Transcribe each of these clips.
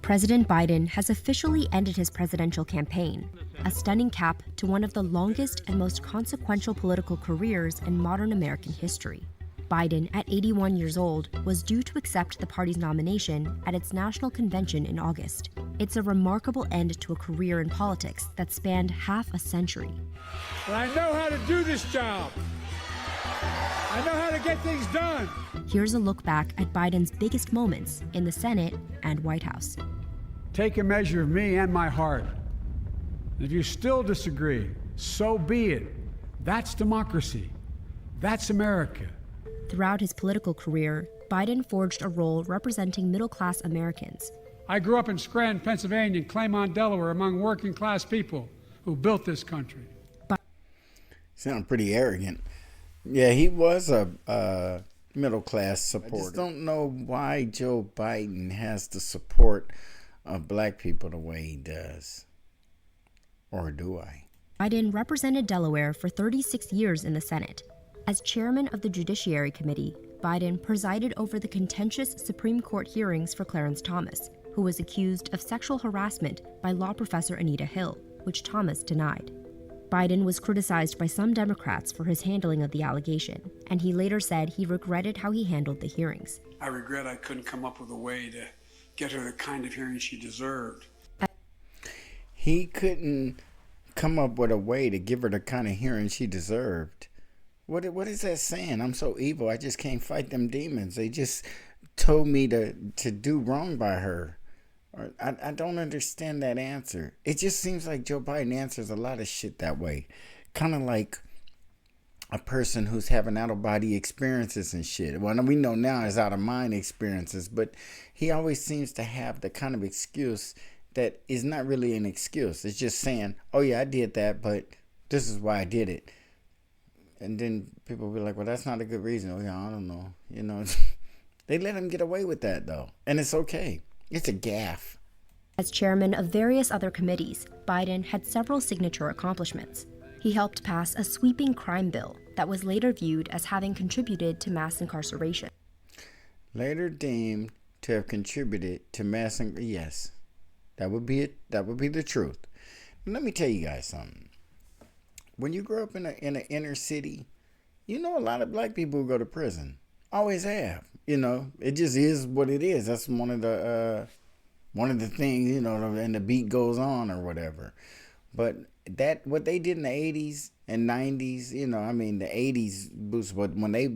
President Biden has officially ended his presidential campaign, a stunning cap to one of the longest and most consequential political careers in modern American history. Biden, at 81 years old, was due to accept the party's nomination at its national convention in August. It's a remarkable end to a career in politics that spanned half a century. But I know how to do this job. I know how to get things done. Here's a look back at Biden's biggest moments in the Senate and White House. Take a measure of me and my heart. If you still disagree, so be it. That's democracy. That's America. Throughout his political career, Biden forged a role representing middle-class Americans. I grew up in Scranton, Pennsylvania, and Claymont, Delaware, among working-class people who built this country. Sound pretty arrogant. Yeah, he was a middle-class supporter. I just don't know why Joe Biden has the support of black people the way he does. Or do I? Biden represented Delaware for 36 years in the Senate. As chairman of the Judiciary Committee, Biden presided over the contentious Supreme Court hearings for Clarence Thomas, who was accused of sexual harassment by law professor Anita Hill, which Thomas denied. Biden was criticized by some Democrats for his handling of the allegation, and he later said he regretted how he handled the hearings. I regret I couldn't come up with a way to get her the kind of hearing she deserved. He couldn't come up with a way to give her the kind of hearing she deserved. What is that saying? I'm so evil, I just can't fight them demons. They just told me to do wrong by her. I don't understand that answer. It just seems like Joe Biden answers a lot of shit that way. Kind of like a person who's having out-of-body experiences and shit. Well, we know now it's out-of-mind experiences, but he always seems to have the kind of excuse that is not really an excuse. It's just saying, oh yeah, I did that, but this is why I did it. And then people will be like, well, that's not a good reason. Oh yeah, I don't know. You know, they let him get away with that though. And it's okay. It's a gaffe. As chairman of various other committees, Biden had several signature accomplishments. He helped pass a sweeping crime bill that was later viewed as having contributed to mass incarceration. Later deemed to have contributed to mass incarceration. Yes, that would be it. That would be the truth. Let me tell you guys something. When you grow up in an inner city, you know a lot of black people who go to prison. Always have. You know, it just is what it is. That's one of the things, you know, and the beat goes on or whatever. But that what they did in the 80s and 90s, you know, I mean, the 80s boost, but when they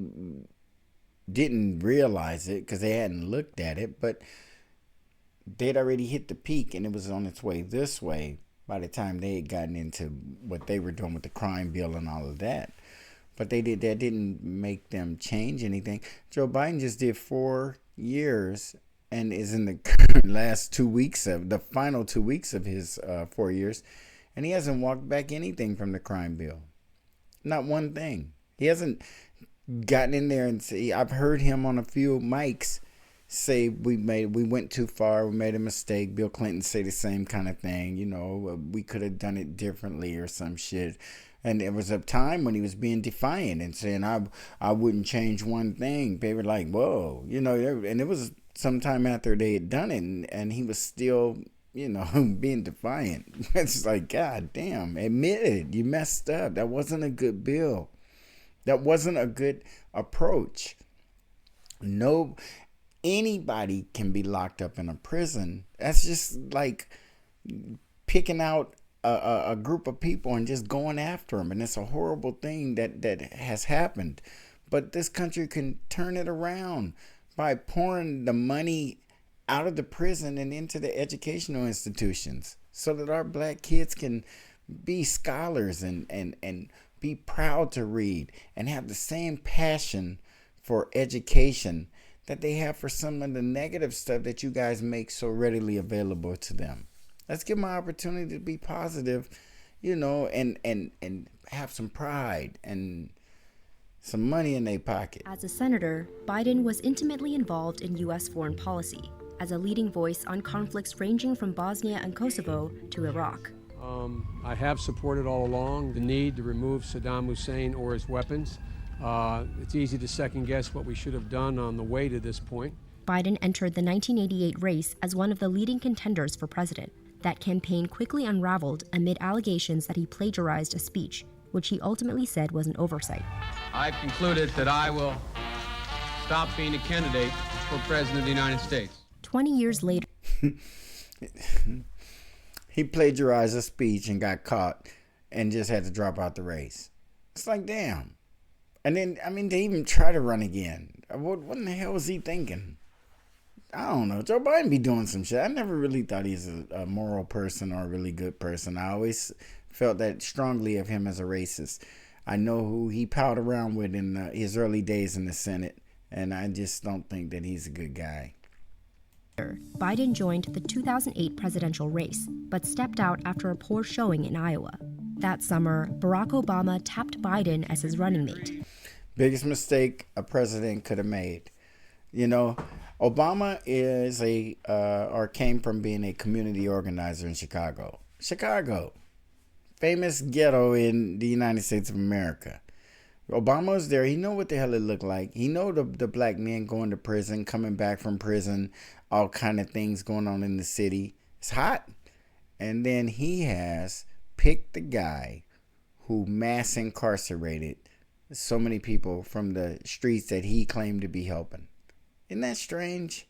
didn't realize it because they hadn't looked at it, but they'd already hit the peak and it was on its way this way by the time they had gotten into what they were doing with the crime bill and all of that. But that didn't make them change anything. Joe Biden just did 4 years and is in the last 2 weeks of the final 2 weeks of his 4 years. And he hasn't walked back anything from the crime bill. Not one thing. He hasn't gotten in there and say, I've heard him on a few mics say we went too far, we made a mistake. Bill Clinton say the same kind of thing, you know, we could have done it differently or some shit. And there was a time when he was being defiant and saying, I wouldn't change one thing. They were like, whoa, you know, and it was sometime after they had done it and he was still, you know, being defiant. It's like, God damn, admit it, you messed up. That wasn't a good bill. That wasn't a good approach. No, anybody can be locked up in a prison. That's just like picking out a group of people and just going after them. And it's a horrible thing that has happened. But this country can turn it around by pouring the money out of the prison and into the educational institutions so that our black kids can be scholars and be proud to read and have the same passion for education that they have for some of the negative stuff that you guys make so readily available to them. Let's give them an opportunity to be positive, you know, and have some pride and some money in their pocket. As a senator, Biden was intimately involved in U.S. foreign policy, as a leading voice on conflicts ranging from Bosnia and Kosovo to Iraq. I have supported all along the need to remove Saddam Hussein or his weapons. It's easy to second guess what we should have done on the way to this point. Biden entered the 1988 race as one of the leading contenders for president. That campaign quickly unraveled amid allegations that he plagiarized a speech, which he ultimately said was an oversight. I've concluded that I will stop being a candidate for President of the United States. 20 years later, He plagiarized a speech and got caught and just had to drop out the race. It's like, damn. And then, I mean, they even try to run again. What in the hell was he thinking? I don't know. Joe Biden be doing some shit. I never really thought he's a moral person or a really good person. I always felt that strongly of him as a racist. I know who he palled around with in his early days in the Senate, and I just don't think that he's a good guy. Biden joined the 2008 presidential race, but stepped out after a poor showing in Iowa. That summer, Barack Obama tapped Biden as his running mate. Biggest mistake a president could have made. You know, Obama is or came from being a community organizer in Chicago. Chicago, famous ghetto in the United States of America. Obama was there. He know what the hell it looked like. He know the black men going to prison, coming back from prison, all kind of things going on in the city. It's hot. And then he has picked the guy who mass incarcerated so many people from the streets that he claimed to be helping. Isn't that strange?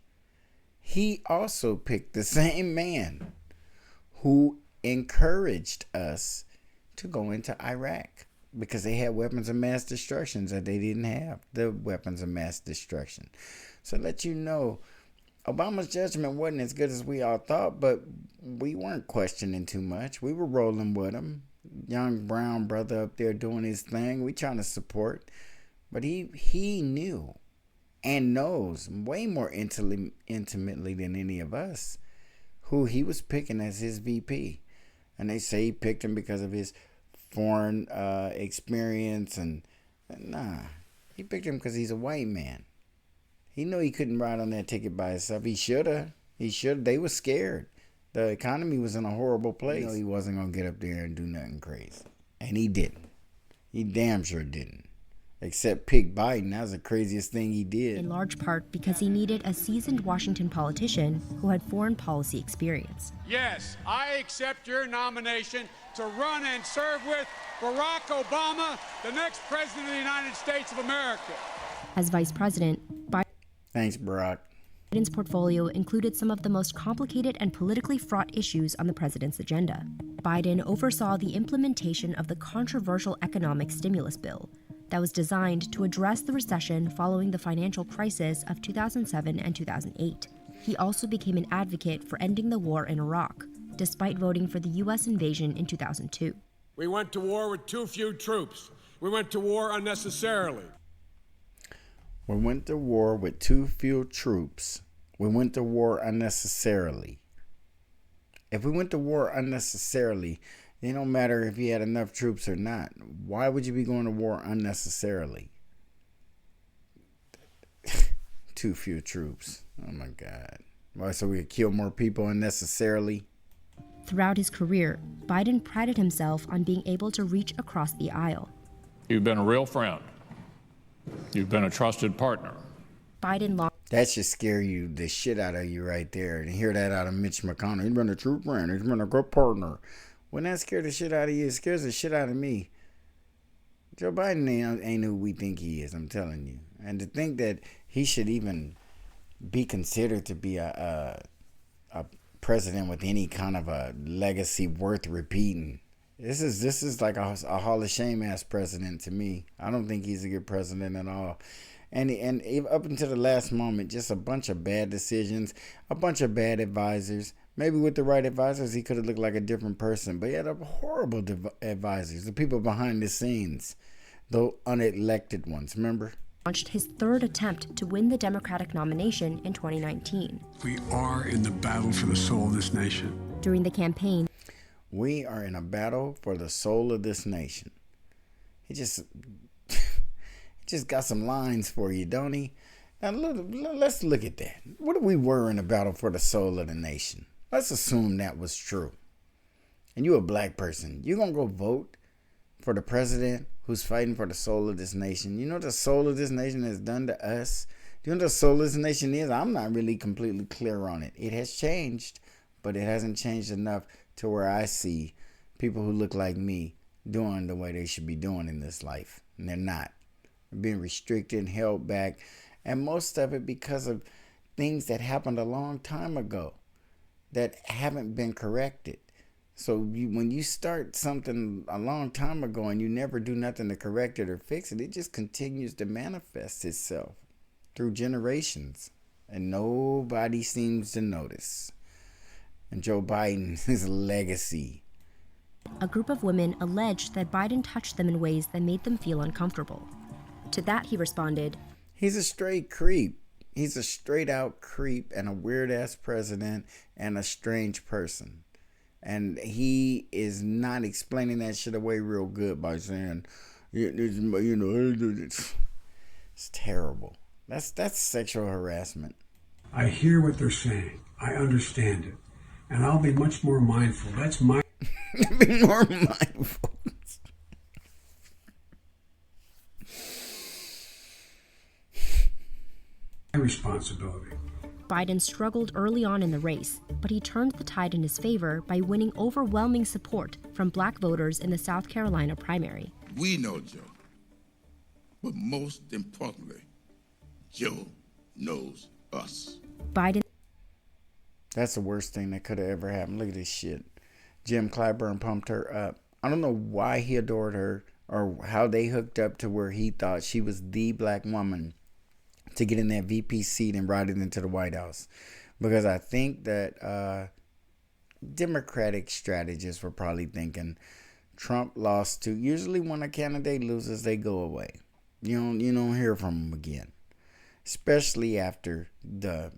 He also picked the same man who encouraged us to go into Iraq because they had weapons of mass destruction that they didn't have, the weapons of mass destruction. So let you know, Obama's judgment wasn't as good as we all thought, but we weren't questioning too much. We were rolling with him. Young brown brother up there doing his thing. We trying to support. But he knew and knows way more intimately than any of us who he was picking as his VP. And they say he picked him because of his foreign experience. And nah, he picked him because he's a white man. He knew he couldn't ride on that ticket by himself. He should have. They were scared. The economy was in a horrible place. You know, he wasn't going to get up there and do nothing crazy. And he didn't. He damn sure didn't. Except pick Biden. That was the craziest thing he did. In large part because he needed a seasoned Washington politician who had foreign policy experience. Yes, I accept your nomination to run and serve with Barack Obama, the next president of the United States of America. As vice president, Thanks, Barack. Biden's portfolio included some of the most complicated and politically fraught issues on the president's agenda. Biden oversaw the implementation of the controversial economic stimulus bill that was designed to address the recession following the financial crisis of 2007 and 2008. He also became an advocate for ending the war in Iraq, despite voting for the U.S. invasion in 2002. We went to war with too few troops. We went to war unnecessarily. We went to war with too few troops. We went to war unnecessarily. If we went to war unnecessarily, it don't matter if you had enough troops or not. Why would you be going to war unnecessarily? Too few troops. Oh my God. Why, so we could kill more people unnecessarily? Throughout his career, Biden prided himself on being able to reach across the aisle. You've been a real friend. You've been a trusted partner. Biden launched That should scare you the shit out of you right there. And hear that out of Mitch McConnell. He's been a true friend. He's been a good partner. When that scared the shit out of you, it scares the shit out of me. Joe Biden ain't who we think he is, I'm telling you. And to think that he should even be considered to be a president with any kind of a legacy worth repeating. This is like a Hall of Shame ass president to me. I don't think he's a good president at all. And up until the last moment, just a bunch of bad decisions, a bunch of bad advisors. Maybe with the right advisors, he could have looked like a different person. But he had horrible advisors, the people behind the scenes, the unelected ones, remember? Launched his third attempt to win the Democratic nomination in 2019. We are in the battle for the soul of this nation. During the campaign, we are in a battle for the soul of this nation. He just got some lines for you, don't he? Now, let's look at that. What if we were in a battle for the soul of the nation? Let's assume that was true. And you're a black person. You gonna go vote for the president who's fighting for the soul of this nation? You know what the soul of this nation has done to us? Do you know what the soulless nation is? I'm not really completely clear on it. It has changed, but it hasn't changed enough to where I see people who look like me doing the way they should be doing in this life. And they're not. They're being restricted and held back. And most of it because of things that happened a long time ago that haven't been corrected. So when you start something a long time ago and you never do nothing to correct it or fix it, it just continues to manifest itself through generations. And nobody seems to notice. And Joe Biden, his legacy. A group of women alleged that Biden touched them in ways that made them feel uncomfortable. To that, he responded, "He's a straight creep. He's a straight out creep and a weird ass president and a strange person. And he is not explaining that shit away real good by saying, you know, it's terrible. That's sexual harassment." I hear what they're saying. I understand it. And I'll be much more mindful. That's my Be more mindful. responsibility. Biden struggled early on in the race, but he turned the tide in his favor by winning overwhelming support from black voters in the South Carolina primary. We know Joe, but most importantly, Joe knows us. Biden That's the worst thing that could have ever happened. Look at this shit. Jim Clyburn pumped her up. I don't know why he adored her or how they hooked up to where he thought she was the black woman to get in that VP seat and ride it into the White House. Because I think that Democratic strategists were probably thinking Trump lost to, usually when a candidate loses, they go away. You don't hear from them again. Especially after the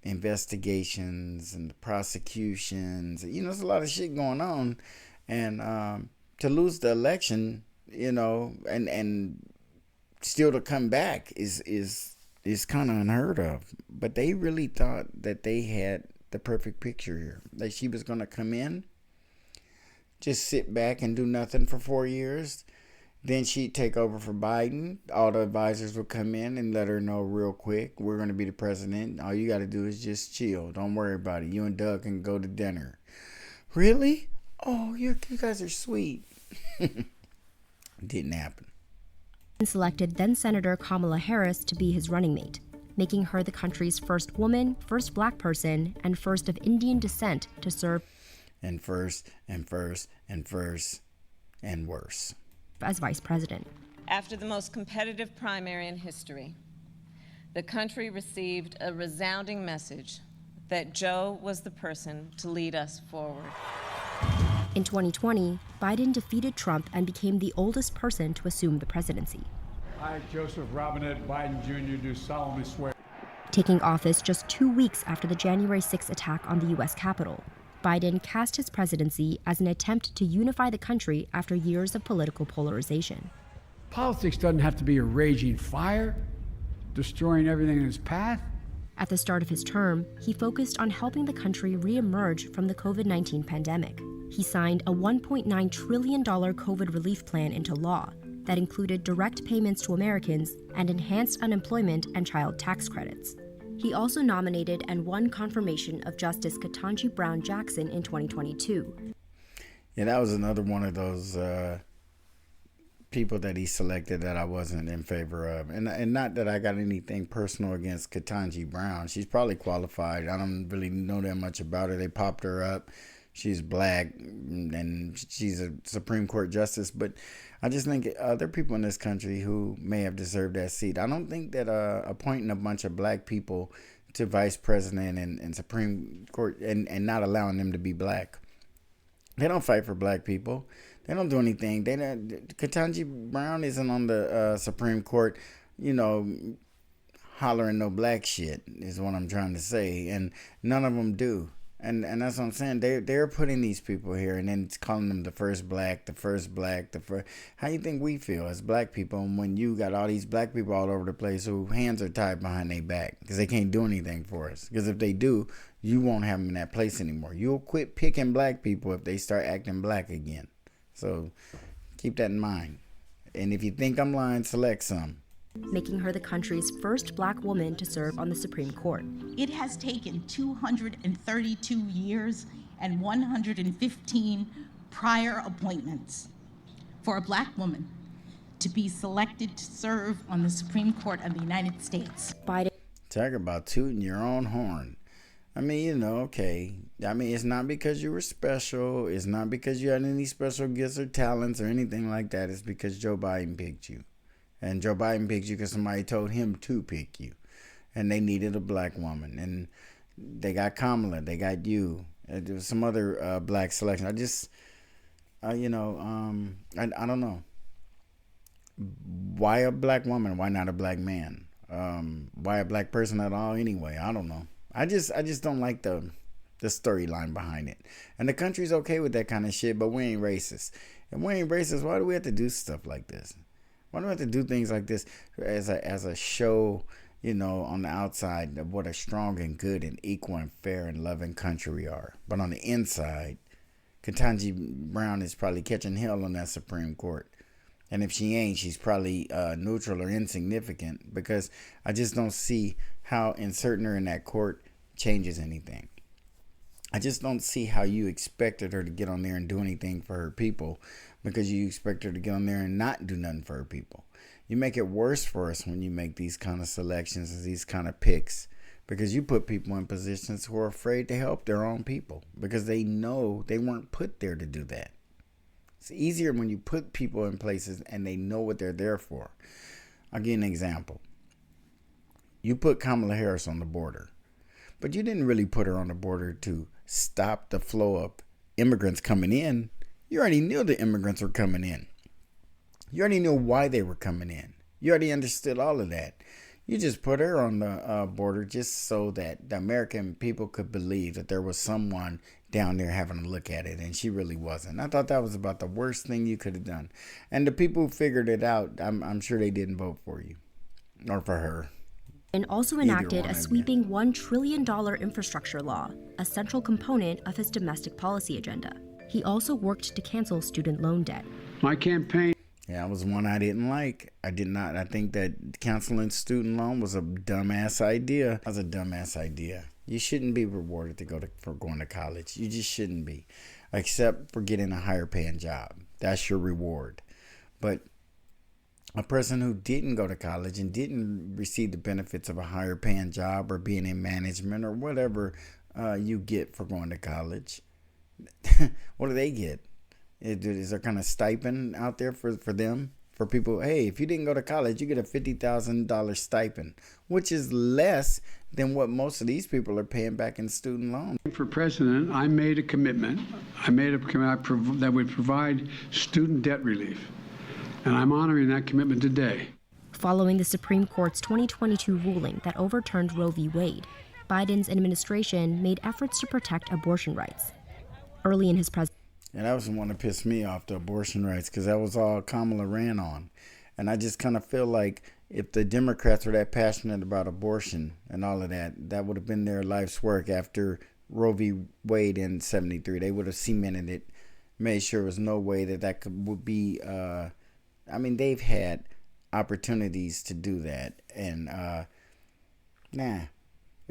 investigations and the prosecutions. There's a lot of shit going on. And to lose the election, and still to come back is kind of unheard of. But they really thought that they had the perfect picture here. That she was going to come in, just sit back and do nothing for 4 years. Then she'd take over for Biden. All the advisors would come in and let her know real quick, we're going to be the president. All you got to do is just chill. Don't worry about it. You and Doug can go to dinner. Really? Oh, you guys are sweet. Didn't happen. selected then-Senator Kamala Harris to be his running mate, making her the country's first woman, first black person, and first of Indian descent to serve And first, and worse. as vice president. After the most competitive primary in history, the country received a resounding message that Joe was the person to lead us forward. In 2020, Biden defeated Trump and became the oldest person to assume the presidency. I, Joseph Robinette Biden Jr., do solemnly swear. Taking office just 2 weeks after the January 6 attack on the U.S. Capitol, Biden cast his presidency as an attempt to unify the country after years of political polarization. Politics doesn't have to be a raging fire, destroying everything in its path. At the start of his term, he focused on helping the country reemerge from the COVID-19 pandemic. He signed a $1.9 trillion COVID relief plan into law that included direct payments to Americans and enhanced unemployment and child tax credits. He also nominated and won confirmation of Justice Ketanji Brown Jackson in 2022. Yeah, that was another one of those people that he selected that I wasn't in favor of. And not that I got anything personal against Ketanji Brown. She's probably qualified. I don't really know that much about her. They popped her up. She's black and she's a Supreme Court justice. But I just think there are people in this country who may have deserved that seat. I don't think that appointing a bunch of black people to vice president and Supreme Court and not allowing them to be black. They don't fight for black people. They don't do anything. Ketanji Brown isn't on the Supreme Court, hollering no black shit is what I'm trying to say. And none of them do. And that's what I'm saying. They're putting these people here and then calling them the first black. How you think we feel as black people when you got all these black people all over the place whose hands are tied behind their back because they can't do anything for us? Because if they do, you won't have them in that place anymore. You'll quit picking black people if they start acting black again. So keep that in mind. And if you think I'm lying, select some. making her the country's first black woman to serve on the Supreme Court. It has taken 232 years and 115 prior appointments for a black woman to be selected to serve on the Supreme Court of the United States. Biden Talk about tooting your own horn. I mean, you know, okay. I mean, it's not because you were special. It's not because you had any special gifts or talents or anything like that. It's because Joe Biden picked you. And Joe Biden picked you because somebody told him to pick you. And they needed a black woman. And they got Kamala. They got you. There was some other black selection. I just, I don't know. Why a black woman? Why not a black man? Why a black person at all anyway? I don't know. I just don't like the storyline behind it. And the country's okay with that kind of shit, but we ain't racist. And we ain't racist, why do we have to do stuff like this? Why do we have to do things like this as a show, you know, on the outside of what a strong and good and equal and fair and loving country we are? But on the inside, Ketanji Brown is probably catching hell on that Supreme Court. And if she ain't, she's probably neutral or insignificant, because I just don't see how inserting her in that court changes anything. I just don't see how you expected her to get on there and do anything for her people, because you expect her to get on there and not do nothing for her people. You make it worse for us when you make these kind of selections and these kind of picks, because you put people in positions who are afraid to help their own people because they know they weren't put there to do that. It's easier when you put people in places and they know what they're there for. I'll give you an example. You put Kamala Harris on the border, but you didn't really put her on the border to stop the flow of immigrants coming in. You already knew the immigrants were coming in. You already knew why they were coming in. You already understood all of that. You just put her on the border just so that the American people could believe that there was someone down there having a look at it, and she really wasn't. I thought that was about the worst thing you could have done. And the people who figured it out, I'm sure they didn't vote for you or for her. And also enacted a sweeping $1 trillion infrastructure law, a central component of his domestic policy agenda. He also worked to cancel student loan debt. My campaign. Yeah, that was one I didn't like. I did not. I think that canceling student loan was a dumbass idea. That was a dumbass idea. You shouldn't be rewarded for going to college. You just shouldn't be, except for getting a higher paying job. That's your reward. But a person who didn't go to college and didn't receive the benefits of a higher paying job or being in management or whatever you get for going to college, what do they get? Is there kind of stipend out there for them? For people, hey, if you didn't go to college, you get a $50,000 stipend, which is less than what most of these people are paying back in student loans. For president, I made a commitment. That would provide student debt relief. And I'm honoring that commitment today. Following the Supreme Court's 2022 ruling that overturned Roe v. Wade, Biden's administration made efforts to protect abortion rights. Early in his presidency, and that was the one that pissed me off, the abortion rights, because that was all Kamala ran on. And I just kind of feel like if the Democrats were that passionate about abortion and all of that, that would have been their life's work after Roe v. Wade in 73. They would have cemented it, made sure there was no way that would be, they've had opportunities to do that. And,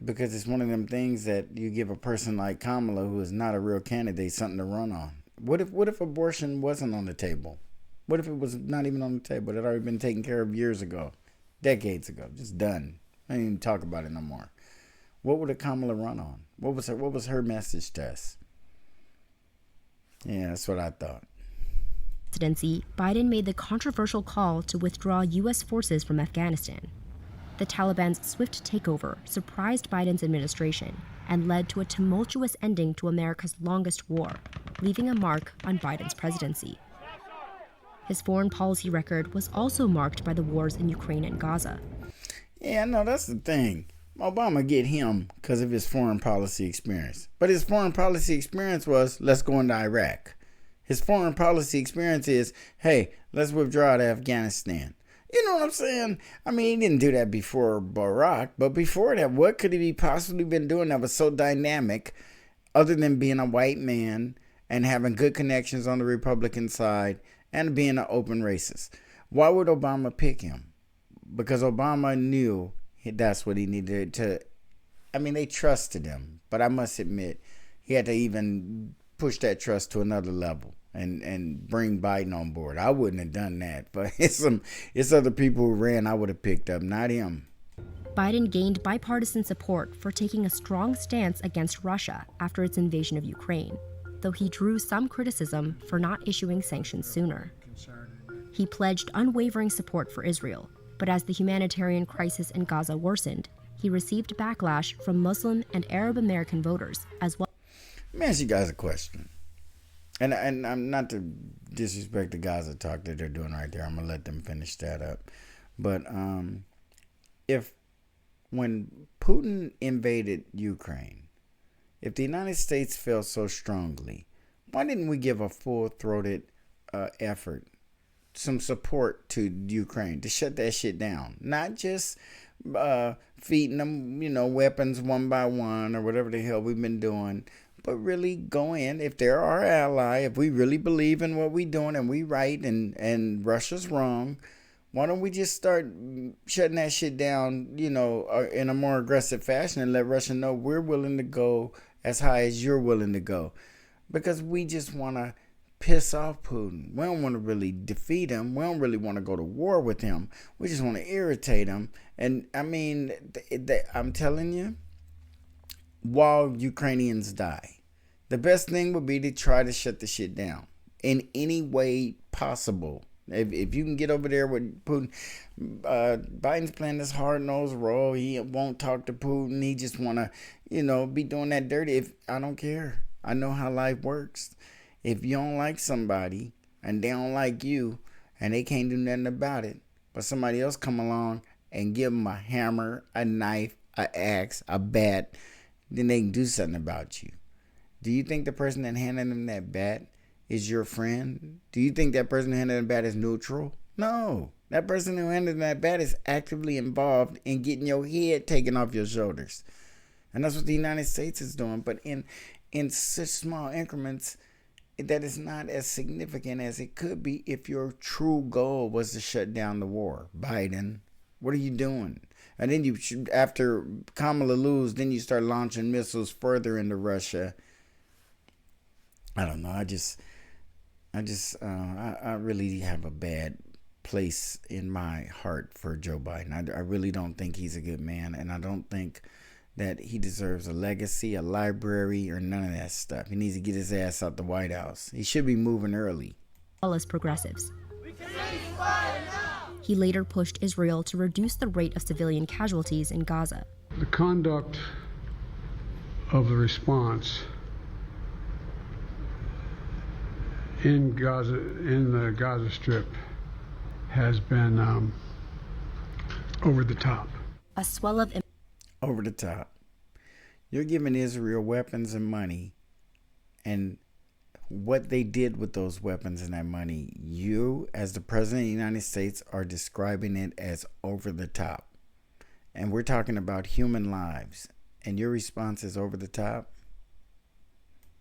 because it's one of them things that you give a person like Kamala, who is not a real candidate, something to run on. What if abortion wasn't on the table? What if it was not even on the table? It had already been taken care of years ago, decades ago, just done. I didn't even talk about it no more. What would a Kamala run on? What was her message to us? Yeah, that's what I thought. Biden made the controversial call to withdraw U.S. forces from Afghanistan. The Taliban's swift takeover surprised Biden's administration and led to a tumultuous ending to America's longest war, leaving a mark on Biden's presidency. His foreign policy record was also marked by the wars in Ukraine and Gaza. Yeah, no, that's the thing. Obama get him because of his foreign policy experience. But his foreign policy experience was, let's go into Iraq. His foreign policy experience is, hey, let's withdraw to Afghanistan. You know what I'm saying? I mean, he didn't do that before Barack, but before that, what could he possibly been doing that was so dynamic, other than being a white man and having good connections on the Republican side and being an open racist? Why would Obama pick him? because Obama knew that's what he needed to. I mean, they trusted him, but I must admit, he had to even push that trust to another level and bring Biden on board. I wouldn't have done that, but it's other people who ran I would have picked up, not him. Biden gained bipartisan support for taking a strong stance against Russia after its invasion of Ukraine, though he drew some criticism for not issuing sanctions sooner. He pledged unwavering support for Israel, but as the humanitarian crisis in Gaza worsened, he received backlash from Muslim and Arab American voters as well. Let me ask you guys a question. And I'm not to disrespect the Gaza talk that they're doing right there. I'm going to let them finish that up. But if when Putin invaded Ukraine, if the United States felt so strongly, why didn't we give a full-throated effort, some support to Ukraine to shut that shit down? Not just feeding them, weapons one by one or whatever the hell we've been doing, but really go in. If they're our ally, if we really believe in what we're doing and we right and Russia's wrong, why don't we just start shutting that shit down, in a more aggressive fashion and let Russia know we're willing to go as high as you're willing to go? Because we just want to piss off Putin. We don't want to really defeat him. We don't really want to go to war with him. We just want to irritate him. And I mean, I'm telling you, while Ukrainians die, the best thing would be to try to shut the shit down in any way possible. If you can get over there with Putin, Biden's playing this hard-nosed role. He won't talk to Putin. He just want to, be doing that dirty. I don't care. I know how life works. If you don't like somebody and they don't like you and they can't do nothing about it, but somebody else come along and give them a hammer, a knife, an axe, a bat, then they can do something about you. Do you think the person that handed them that bat is your friend? Do you think that person who handed them the bat is neutral? No. That person who handed them that bat is actively involved in getting your head taken off your shoulders. And that's what the United States is doing. But in such small increments, that is not as significant as it could be if your true goal was to shut down the war. Biden, what are you doing? And then after Kamala lose, then you start launching missiles further into Russia. I don't know. I really have a bad place in my heart for Joe Biden. I really don't think he's a good man, and I don't think that he deserves a legacy, a library, or none of that stuff. He needs to get his ass out the White House. He should be moving early. All as progressives. He later pushed Israel to reduce the rate of civilian casualties in Gaza. The conduct of the response in Gaza, in the Gaza Strip, has been over the top. A swell of over the top. You're giving Israel weapons and money, and what they did with those weapons and that money, you, as the President of the United States, are describing it as over the top. And we're talking about human lives, and your response is over the top?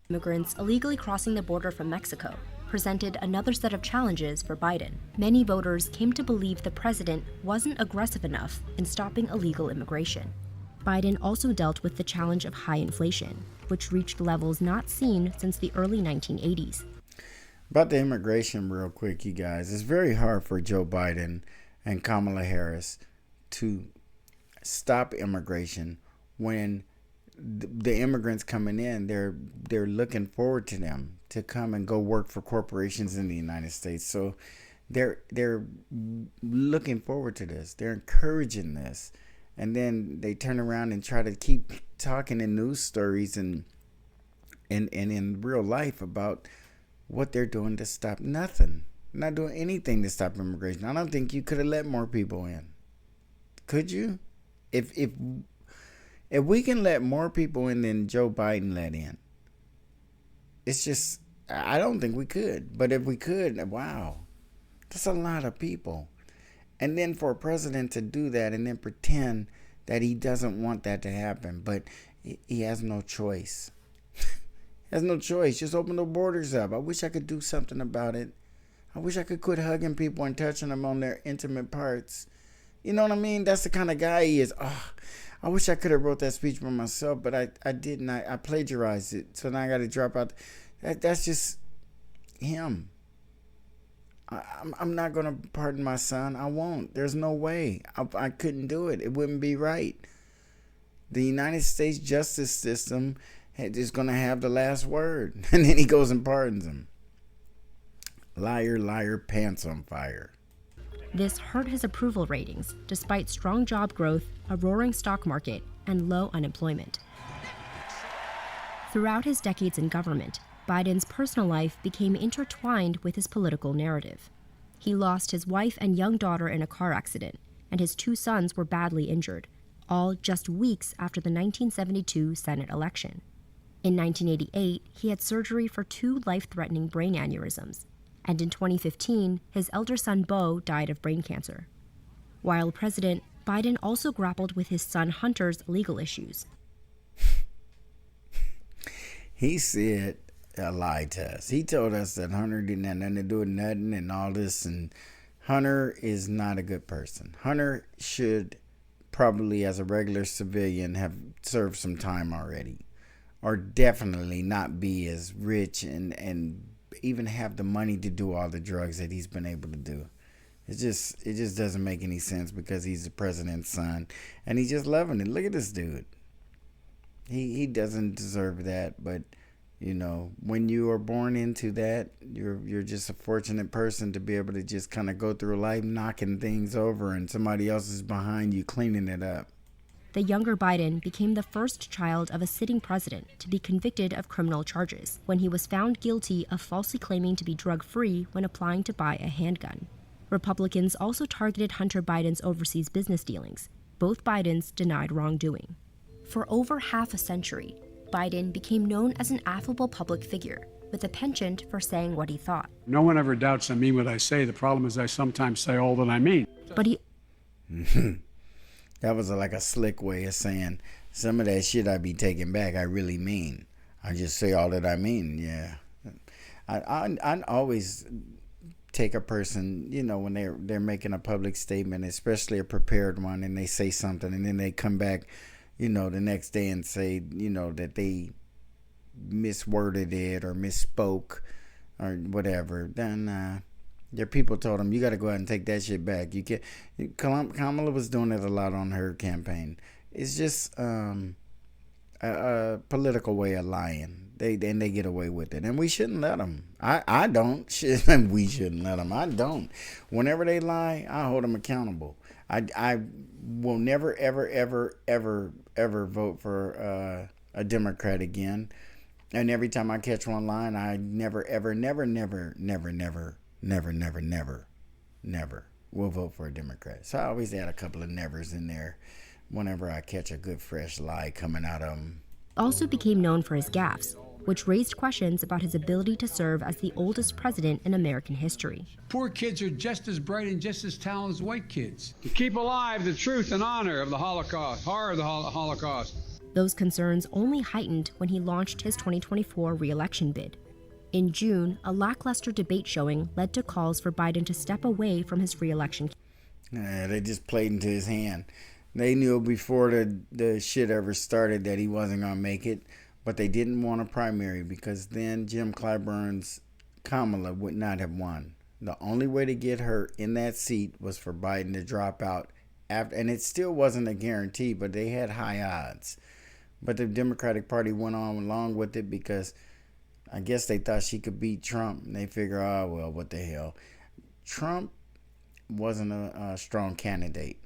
Immigrants illegally crossing the border from Mexico presented another set of challenges for Biden. Many voters came to believe the president wasn't aggressive enough in stopping illegal immigration. Biden also dealt with the challenge of high inflation, which reached levels not seen since the early 1980s. About the immigration real quick, you guys. It's very hard for Joe Biden and Kamala Harris to stop immigration when the immigrants coming in, they're looking forward to them to come and go work for corporations in the United States. So they're looking forward to this. They're encouraging this. And then they turn around and try to keep talking in news stories and in real life about what they're doing to stop nothing. Not doing anything to stop immigration. I don't think you could have let more people in. Could you? If we can let more people in than Joe Biden let in, it's just, I don't think we could. But if we could, wow, that's a lot of people. And then for a president to do that and then pretend that he doesn't want that to happen, but he has no choice. He has no choice. Just open the borders up. I wish I could do something about it. I wish I could quit hugging people and touching them on their intimate parts. You know what I mean? That's the kind of guy he is. Oh, I wish I could have wrote that speech by myself, but I didn't. I plagiarized it, so now I got to drop out. That's just him. I'm not going to pardon my son. I won't. There's no way. I couldn't do it. It wouldn't be right. The United States justice system is going to have the last word. And then he goes and pardons him. Liar, liar, pants on fire. This hurt his approval ratings, despite strong job growth, a roaring stock market, and low unemployment. Throughout his decades in government, Biden's personal life became intertwined with his political narrative. He lost his wife and young daughter in a car accident, and his 2 sons were badly injured, all just weeks after the 1972 Senate election. In 1988, he had surgery for 2 life-threatening brain aneurysms, and in 2015, his elder son Beau died of brain cancer. While president, Biden also grappled with his son Hunter's legal issues. He said a lie to us. He told us that Hunter didn't have nothing to do with nothing and all this, and Hunter is not a good person. Hunter should probably, as a regular civilian, have served some time already, or definitely not be as rich and even have the money to do all the drugs that he's been able to do. It just doesn't make any sense because he's the president's son and he's just loving it. Look at this dude. He doesn't deserve that, but you know, when you are born into that, you're just a fortunate person to be able to just kind of go through life knocking things over and somebody else is behind you cleaning it up. The younger Biden became the first child of a sitting president to be convicted of criminal charges when he was found guilty of falsely claiming to be drug-free when applying to buy a handgun. Republicans also targeted Hunter Biden's overseas business dealings. Both Bidens denied wrongdoing. For over half a century, Biden became known as an affable public figure, with a penchant for saying what he thought. No one ever doubts I mean what I say. The problem is I sometimes say all that I mean. But he That was like a slick way of saying some of that shit I be taking back. I really mean. I just say all that I mean. Yeah, I always take a person, you know, when they're making a public statement, especially a prepared one, and they say something, and then they come back, you know, the next day and say, you know, that they misworded it or misspoke or whatever. Then their people told them, you got to go out and take that shit back. You can't. Kamala was doing it a lot on her campaign. It's just a political way of lying. They get away with it, and we shouldn't let them. I don't. We shouldn't let them. I don't. Whenever they lie, I hold them accountable. I will never ever vote for a Democrat again. And every time I catch one lying, I never will vote for a Democrat. So I always add a couple of nevers in there whenever I catch a good fresh lie coming out of them. Also became known for his gaffes, which raised questions about his ability to serve as the oldest president in American history. Poor kids are just as bright and just as talented as white kids. To keep alive the truth and honor of the Holocaust, horror of the Holocaust. Those concerns only heightened when he launched his 2024 re-election bid. In June, a lackluster debate showing led to calls for Biden to step away from his re-election. They just played into his hand. They knew before the shit ever started that he wasn't going to make it, but they didn't want a primary because then Jim Clyburn's Kamala would not have won. The only way to get her in that seat was for Biden to drop out after, and it still wasn't a guarantee, but they had high odds. But the Democratic Party went on along with it because I guess they thought she could beat Trump. And they figure, oh, well, what the hell. Trump wasn't a strong candidate,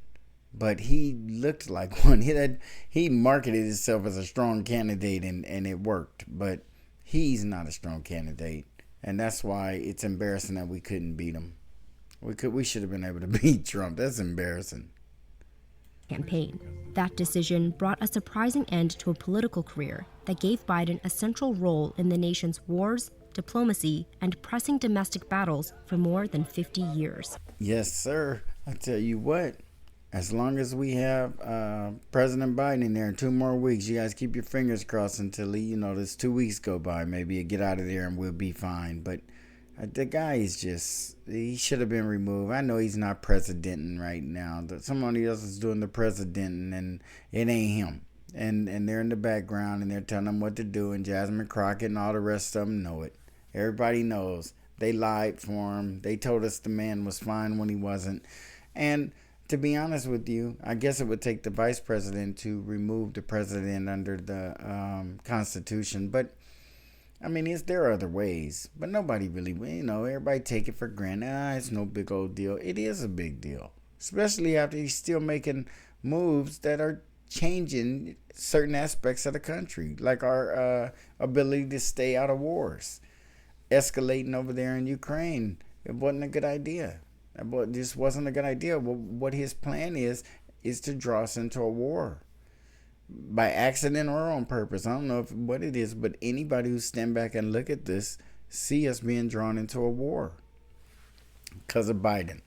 but he looked like one. He marketed himself as a strong candidate, and it worked. But he's not a strong candidate, and that's why it's embarrassing that we couldn't beat him. We should have been able to beat Trump. That's embarrassing. Campaign. That decision brought a surprising end to a political career that gave Biden a central role in the nation's wars, diplomacy, and pressing domestic battles for more than 50 years. Yes, sir. I tell you what, as long as we have President Biden in there in 2 more weeks, you guys keep your fingers crossed until this 2 weeks go by. Maybe you get out of there and we'll be fine. But The guy is just, he should have been removed. I know he's not presidenting right now. Somebody else is doing the presidenting, and it ain't him. And they're in the background, and they're telling him what to do, and Jasmine Crockett and all the rest of them know it. Everybody knows. They lied for him. They told us the man was fine when he wasn't. And to be honest with you, I guess it would take the vice president to remove the president under the Constitution. But I mean, there are other ways, but nobody really, everybody take it for granted. It's no big old deal. It is a big deal, especially after he's still making moves that are changing certain aspects of the country, like our ability to stay out of wars. Escalating over there in Ukraine, it wasn't a good idea. This wasn't a good idea. What his plan is to draw us into a war. By accident or on purpose. I don't know what it is, but anybody who stand back and look at this see us being drawn into a war because of Biden.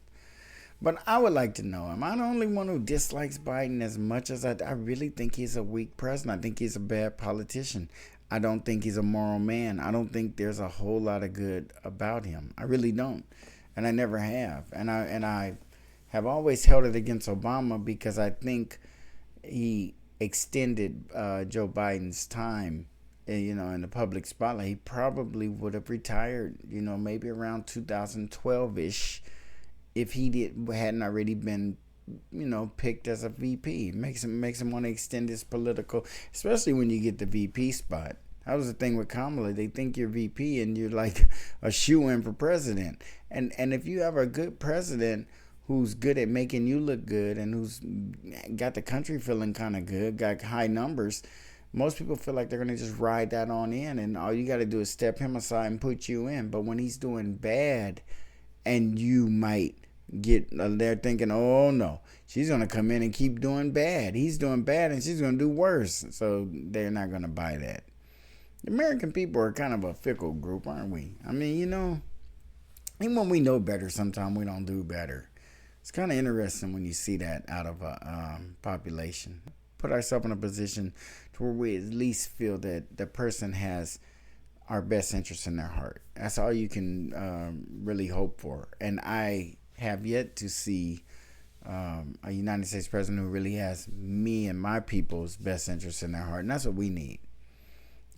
But I would like to know, am I the only one who dislikes Biden as much as I really think he's a weak president? I think he's a bad politician. I don't think he's a moral man. I don't think there's a whole lot of good about him. I really don't. And I never have. And I have always held it against Obama because I think he extended Joe Biden's time, in the public spotlight. He probably would have retired, maybe around 2012-ish if he hadn't already been, picked as a VP. Makes him want to extend his political, especially when you get the VP spot. That was the thing with Kamala. They think you're VP and you're like a shoo-in for president. And if you have a good president who's good at making you look good and who's got the country feeling kind of good, got high numbers, most people feel like they're going to just ride that on in, and all you got to do is step him aside and put you in. But when he's doing bad and you might get there thinking, oh no, she's going to come in and keep doing bad. He's doing bad and she's going to do worse. So they're not going to buy that. The American people are kind of a fickle group, aren't we? I mean, even when we know better, sometimes we don't do better. It's kind of interesting when you see that out of a population. Put ourselves in a position to where we at least feel that the person has our best interests in their heart. That's all you can really hope for. And I have yet to see a United States president who really has me and my people's best interests in their heart. And that's what we need.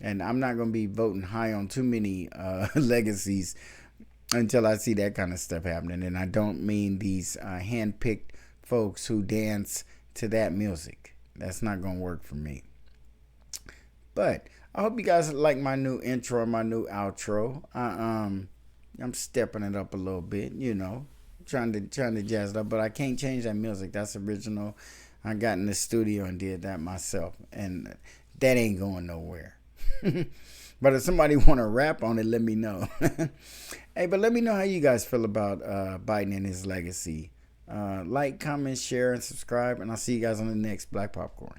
And I'm not going to be voting high on too many legacies until I see that kind of stuff happening. And I don't mean these hand-picked folks who dance to that music. That's not going to work for me. But I hope you guys like my new intro and my new outro. I'm stepping it up a little bit, trying to jazz it up. But I can't change that music. That's original. I got in the studio and did that myself. And that ain't going nowhere. But if somebody want to rap on it, let me know. Hey, but let me know how you guys feel about Biden and his legacy. Like, comment, share, and subscribe. And I'll see you guys on the next Black Popcorn.